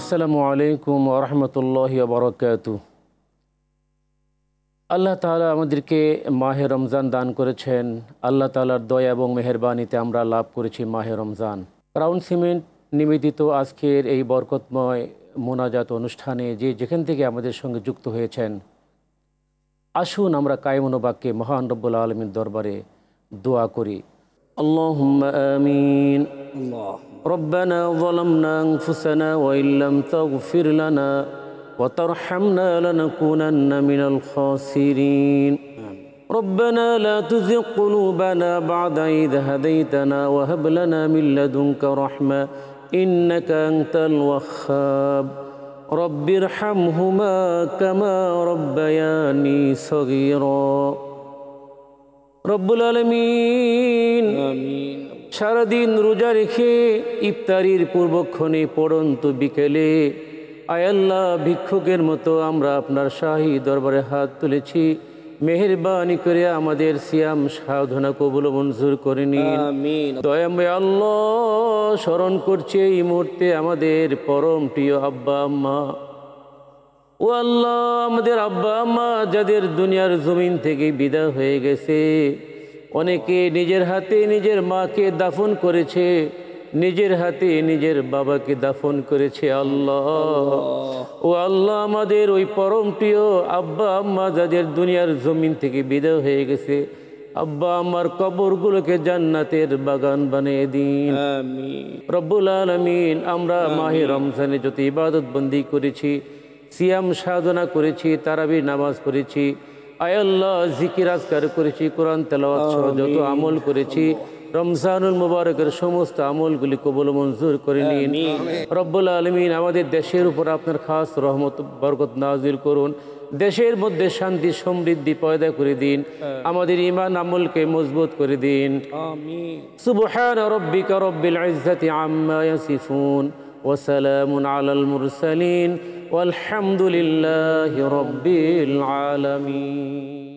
আসসালামু আলাইকুম ওয়া রাহমাতুল্লাহি ওয়া বারাকাতুহু। আল্লাহ তাআলা আমাদেরকে মাহে রমজান দান করেছেন। আল্লাহ তাআলার দয়া এবং মেহেরবানিতে আমরা লাভ করেছি মাহে রমজান। ক্রাউন সিমেন্ট নিবেদিত আজকের এই বরকতময় মোনাজাত অনুষ্ঠানে যেখান থেকে আমাদের সঙ্গে যুক্ত হয়েছেন, আসুন আমরা কায়মনোবাক্যে মহান রব্বুল আলামিনের দরবারে দোয়া করি। আল্লাহুম্মা আমিন। রব্বানা যালামনা আনফুসানা ওয়া ইল্লাম তাগফির লানা ওয়া তারহামনা লানাকুনান্না মিনাল খাসিরিন। ربنا لا تزغ قلوبنا بعد إذ هديتنا وهب لنا من لدنك رحمة إنك أنت الوهاب رب ارحمهما كما ربياني صغيرا। রব্বুল আলামিন সারাদিন রোজা রেখে ইফতারির পূর্বক্ষণে পড়ন্ত বিকেলে আয় আল্লাহ ভিক্ষুকের মতো আমরা আপনার শাহী দরবারে হাত তুলেছি। মেহেরবানি করে আমাদের সিয়াম সাধনা কবুল মঞ্জুর করে নিন। দয়াময় আল্লাহ, স্মরণ করছে এই মুহূর্তে আমাদের পরম প্রিয় আব্বা আম্মা। ও আল্লাহ, আমাদের আব্বা আম্মা যাদের দুনিয়ার জমিন থেকে বিদায় হয়ে গেছে, অনেকে নিজের হাতে নিজের মাকে দাফন করেছে, নিজের হাতে নিজের বাবাকে দাফন করেছে। আল্লাহ, ও আল্লাহ, আমাদের ওই পরম প্রিয় আব্বা আম্মা যাদের দুনিয়ার জমিন থেকে বিদায় হয়ে গেছে, আব্বা আম্মার কবরগুলোকে জান্নাতের বাগান বানিয়ে দিন। রব্বুল আলামিন, আমরা মাহে রমজানে যত ইবাদত বন্দি করেছি, সিয়াম সাধনা করেছি, তারাবির নামাজ পড়েছি, আয় আল্লাহ জিকির আজকার করেছি, কোরআন তেলাওয়াত সহ যত আমল করেছি, রমজানুল মুবারকের সমস্ত আমলগুলি কবুল মঞ্জুর করে নিন। রব্বুল আলামিন, আমাদের দেশের উপর আপনার খাস রহমত বরকত নাজিল করুন। দেশের মধ্যে শান্তি সমৃদ্ধি পয়দা করে দিন। আমাদের ঈমান আমলকে মজবুত করে দিন। সুবহান রাব্বিকা রব্বিল ইজ্জাতি আম্মা ইয়াসিফুন ওয়া সালামুন আলাল মুরসালিন ওয়ালহামদুলিল্লাহি রাব্বিল আলামিন।